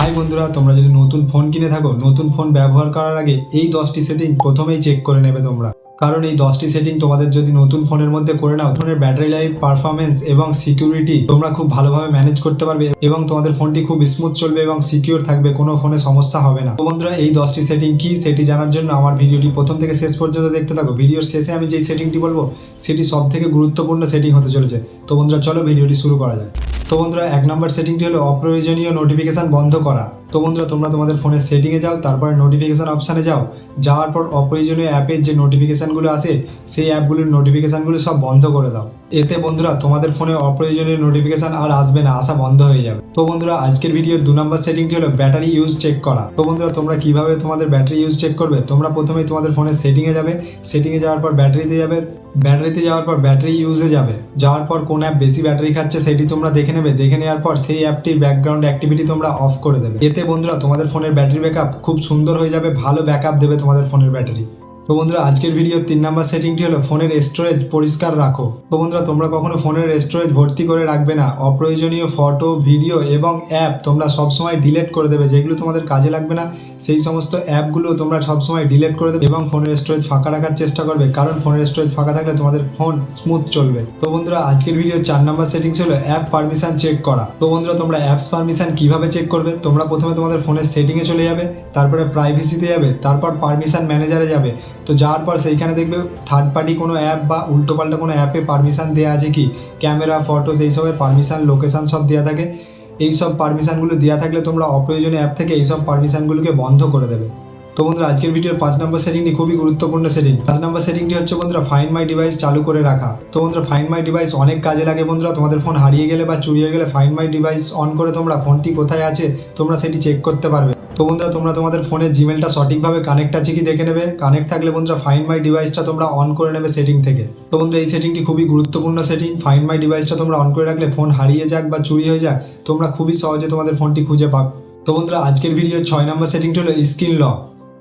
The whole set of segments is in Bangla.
হাই বন্ধুরা, তোমরা যদি নতুন ফোন কিনে থাকো, নতুন ফোন ব্যবহার করার আগে এই 10টি সেটিং প্রথমেই চেক করে নেবে তোমরা। কারণ এই 10টি সেটিং তোমাদের যদি নতুন ফোনের মধ্যে করে নাও, ফোনের ব্যাটারি লাইফ, পারফরমেন্স এবং সিকিউরিটি তোমরা খুব ভালোভাবে ম্যানেজ করতে পারবে এবং তোমাদের ফোনটি খুব স্মুথ চলবে এবং সিকিউর থাকবে, কোনো ফোনে সমস্যা হবে না। তো বন্ধুরা, এই 10টি সেটিং কি সেটি জানার জন্য আমার ভিডিওটি প্রথম থেকে শেষ পর্যন্ত দেখতে থাকো। ভিডিওর শেষে আমি যেই সেটিংটি বলবো সেটি সব থেকে গুরুত্বপূর্ণ সেটিং হতে চলেছে। তো বন্ধুরা, চলো ভিডিওটি শুরু করা যাক। তো বন্ধুরা, 1 নম্বর সেটিংটি হলো অপ্রয়োজনীয় নোটিফিকেশান বন্ধ করা। তো বন্ধুরা, তোমরা তোমাদের ফোনের সেটিংয়ে যাও, তারপরে নোটিফিকেশান অপশানে যাও। যাওয়ার পর অপ্রয়োজনীয় অ্যাপের যে নোটিফিকেশানগুলো আসে সেই অ্যাপগুলির নোটিফিকেশানগুলো সব বন্ধ করে দাও। এতে বন্ধুরা তোমাদের ফোনে অপ্রয়োজনীয় নোটিফিকেশান আর আসবে না, আসা বন্ধ হয়ে যাবে। তো বন্ধুরা, আজকের ভিডিওর 2 নম্বর সেটিংটি হলো ব্যাটারি ইউজ চেক করা। তো বন্ধুরা, তোমরা কিভাবে তোমাদের ব্যাটারি ইউজ চেক করবে? তোমরা প্রথমেই তোমাদের ফোনের সেটিংয়ে যাবে, সেটিংয়ে যাওয়ার পর ব্যাটারিতে যাবে, ব্যাটারিতে যাওয়ার পর ব্যাটারি ইউজে যাবে। যাওয়ার পর কোন অ্যাপ বেশি ব্যাটারি খাচ্ছে সেটি তোমরা দেখে নেবে। দেখে নেওয়ার পর সেই অ্যাপটির ব্যাকগ্রাউন্ড অ্যাক্টিভিটি তোমরা অফ করে দেবে। এতে বন্ধুরা তোমাদের ফোনের ব্যাটারি ব্যাকআপ খুব সুন্দর হয়ে যাবে, ভালো ব্যাকআপ দেবে তোমাদের ফোনের ব্যাটারি। তো বন্ধুরা, আজকের ভিডিওর 3 নম্বর সেটিংটি হলো ফোনের স্টোরেজ পরিষ্কার রাখো। তো বন্ধুরা, তোমরা কখনো ফোনের স্টোরেজ ভর্তি করে রাখবে না। অপ্রয়োজনীয় ফটো, ভিডিও এবং অ্যাপ তোমরা সবসময় ডিলিট করে দেবে। যেগুলো তোমাদের কাজে লাগবে না সেই সমস্ত অ্যাপগুলো তোমরা সবসময় ডিলিট করে দেবে এবং ফোনের স্টোরেজ ফাঁকা রাখার চেষ্টা করবে, কারণ ফোনের স্টোরেজ ফাঁকা থাকলে তোমাদের ফোন স্মুথ চলবে। তো বন্ধুরা, আজকের ভিডিওর 4 নম্বর সেটিংস হলো অ্যাপ পারমিশন চেক করা। তো বন্ধুরা, তোমরা অ্যাপস পারমিশন কিভাবে চেক করবে? তোমরা প্রথমে তোমাদের ফোনের সেটিংয়ে চলে যাবে, তারপরে প্রাইভেসিতে যাবে, তারপর পারমিশন ম্যানেজারে যাবে। তো যাওয়ার পর সেইখানে দেখবে থার্ড পার্টি কোনো অ্যাপ বা উল্টোপাল্টা কোনো অ্যাপে পারমিশন দেওয়া আছে কি, ক্যামেরা, ফটোজ, এইসবের পারমিশন, লোকেশান সব দেওয়া থাকে। এই সব পারমিশনগুলো দেওয়া থাকলে তোমরা অপ্রয়োজনীয় অ্যাপ থেকে এইসব পারমিশনগুলোকে বন্ধ করে দেবে। তো বন্ধুরা, আজকের ভিডিওর 5 নম্বর সেটিংটি খুবই গুরুত্বপূর্ণ সেটিং। 5 নম্বর সেটিংটি হচ্ছে বন্ধুরা ফাইন্ড মাই ডিভাইস চালু করে রাখা। তো বন্ধুরা, ফাইন্ড মাই ডিভাইস অনেক কাজে লাগে বন্ধুরা। তোমাদের ফোন হারিয়ে গেলে বা চুরি হয়ে গেলে ফাইন্ড মাই ডিভাইস অন করে তোমরা ফোনটি কোথায় আছে তোমরা সেটি চেক করতে পারবে। তো বন্ধুরা, তোমরা তোমাদের ফোনের জিমেলটা সঠিকভাবে কানেক্ট আছে কি দেখে নেবে। কানেক্ট থাকলে বন্ধুরা ফাইন্ড মাই ডিভাইসটা তোমরা অন করে নেবে সেটিং থেকে। তো বন্ধুরা, এই সেটিংটি খুবই গুরুত্বপূর্ণ সেটিং। ফাইন্ড মাই ডিভাইসটা তোমরা অন করে রাখলে ফোন হারিয়ে যাক বা চুরি হয়ে যাক, তোমরা খুবই সহজে তোমাদের ফোনটি খুঁজে পাবে। তো বন্ধুরা, আজকের ভিডিওর 6 নম্বর সেটিংটি হলো স্ক্রিন লক।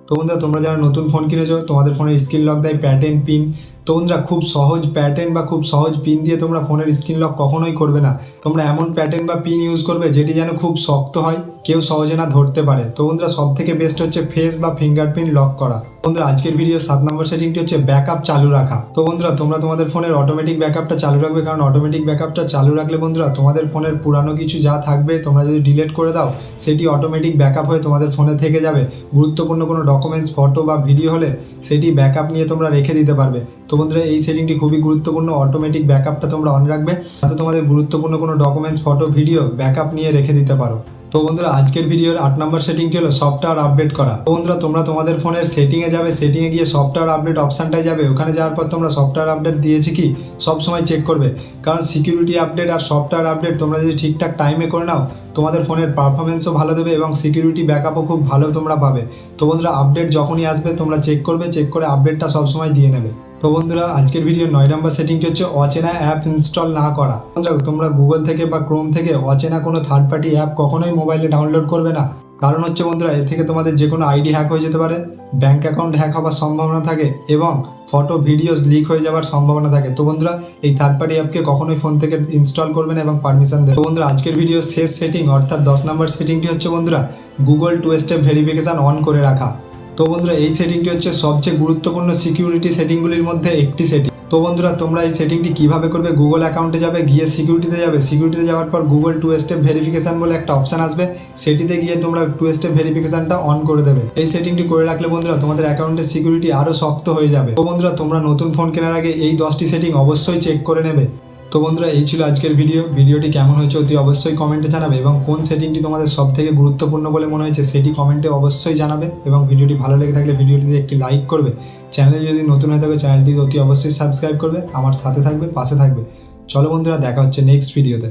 তো বন্ধুরা, তোমরা যারা নতুন ফোন কিনেছো তোমাদের ফোনের স্ক্রিন লক দেয় প্যাটার্ন, পিন। তো বন্ধুরা, খুব সহজ প্যাটার্ন বা খুব সহজ পিন দিয়ে তোমরা ফোনের স্ক্রিন লক কখনোই করবে না। তোমরা এমন প্যাটার্ন বা পিন ইউজ করবে যেটি যেন খুব শক্ত হয়, কেউ সহজে না ধরতে পারে। তো বন্ধুরা, সব থেকে বেস্ট হচ্ছে ফেস বা ফিঙ্গারপ্রিন্ট লক করা। বন্ধুরা, আজকের ভিডিওর 7 নম্বর সেটিংটি হচ্ছে ব্যাকআপ চালু রাখা। তো বন্ধুরা, তোমরা তোমাদের ফোনের অটোমেটিক ব্যাকআপটা চালু রাখবে, কারণ অটোমেটিক ব্যাকআপটা চালু রাখলে বন্ধুরা তোমাদের ফোনের পুরানো কিছু যা থাকবে তোমরা যদি ডিলিট করে দাও সেটি অটোমেটিক ব্যাকআপ হয়ে তোমাদের ফোনে থেকে যাবে। গুরুত্বপূর্ণ কোনো ডকুমেন্টস, ফটো বা ভিডিও হলে সেটি ব্যাকআপ নিয়ে তোমরা রেখে দিতে পারবে। তো বন্ধুরা, এই সেটিংটি খুবই গুরুত্বপূর্ণ। অটোমেটিক ব্যাকআপটা তোমরা অন রাখবে, তাতে তোমাদের গুরুত্বপূর্ণ কোনো ডকুমেন্টস, ফটো, ভিডিও ব্যাকআপ নিয়ে রেখে দিতে পারো। তো বন্ধুরা, আজকের ভিডিওর 8 নম্বর সেটিংটি হলো সফটওয়্যার আপডেট করা। তো বন্ধুরা, তোমরা তোমাদের ফোনের সেটিংয়ে যাবে, সেটিংয়ে গিয়ে সফটওয়্যার আপডেট অপশানটায় যাবে। ওখানে যাওয়ার পর তোমরা সফটওয়্যার আপডেট দিয়েছে কি সবসময় চেক করবে, কারণ সিকিউরিটি আপডেট আর সফটওয়্যার আপডেট তোমরা যদি ঠিকঠাক টাইমে করে নাও তোমাদের ফোনের পারফরমেন্সও ভালো দেবে এবং সিকিউরিটি ব্যাকআপও খুব ভালো তোমরা পাবে। তো বন্ধুরা, আপডেট যখনই আসবে তোমরা চেক করবে, চেক করে আপডেটটা সবসময় দিয়ে নেবে। তো বন্ধুরা, আজকের ভিডিওর 9 নম্বর সেটিংটি হচ্ছে অচেনা অ্যাপ ইনস্টল না করা। তোমরা গুগল থেকে বা ক্রোম থেকে অচেনা কোনো থার্ড পার্টি অ্যাপ কখনোই মোবাইলে ডাউনলোড করবে না। কারণ হচ্ছে বন্ধুরা, এর থেকে তোমাদের যে কোনো আইডি হ্যাক হয়ে যেতে পারে, ব্যাঙ্ক অ্যাকাউন্ট হ্যাক হওয়ার সম্ভাবনা থাকে এবং ফটো, ভিডিওস লিক হয়ে যাওয়ার সম্ভাবনা থাকে। তো বন্ধুরা, এই থার্ড পার্টি অ্যাপকে কখনোই ফোন থেকে ইনস্টল করবেন এবং পারমিশন দেবেন। তো বন্ধুরা, আজকের ভিডিওর শেষ সেটিং অর্থাৎ 10 নম্বর সেটিংটি হচ্ছে বন্ধুরা গুগল 2 স্টেপ ভেরিফিকেশান অন করে রাখা। তো বন্ধুরা, এই সেটিংটি হচ্ছে সবচেয়ে গুরুত্বপূর্ণ সিকিউরিটি সেটিংগুলির মধ্যে একটি সেটিং। তো বন্ধুরা, তোমরা এই সেটিংটি কিভাবে করবে? গুগল অ্যাকাউন্টে যাবে, গিয়ে সিকিউরিটিতে যাবে, সিকিউরিটিতে যাওয়ার পর গুগল 2 স্টেপ ভেরিফিকেশান বলে একটা অপশান আসবে, সেটিতে গিয়ে তোমরা 2 স্টেপ ভেরিফিকেশানটা অন করে দেবে। এই সেটিংটি করে রাখলে বন্ধুরা তোমাদের অ্যাকাউন্টের সিকিউরিটি আরও শক্ত হয়ে যাবে। তো বন্ধুরা, তোমরা নতুন ফোন কেনার আগে এই 10টি সেটিং অবশ্যই চেক করে নেবে। তো বন্ধুরা, এই ছিল আজকের ভিডিওটি কেমন হয়েছে অতি অবশ্যই কমেন্টে জানাবে এবং কোন সেটিংটি তোমাদের সব থেকে গুরুত্বপূর্ণ বলে মনে হয়েছে সেটি কমেন্টে অবশ্যই জানাবে এবং ভিডিওটি ভালো লেগে থাকলে ভিডিওটিতে একটি লাইক করবে। চ্যানেলে যদি নতুন হয়ে থাকে চ্যানেলটি অতি অবশ্যই সাবস্ক্রাইব করবে, আমার সাথে থাকবে, পাশে থাকবে। চলো বন্ধুরা, দেখা হচ্ছে নেক্সট ভিডিওতে।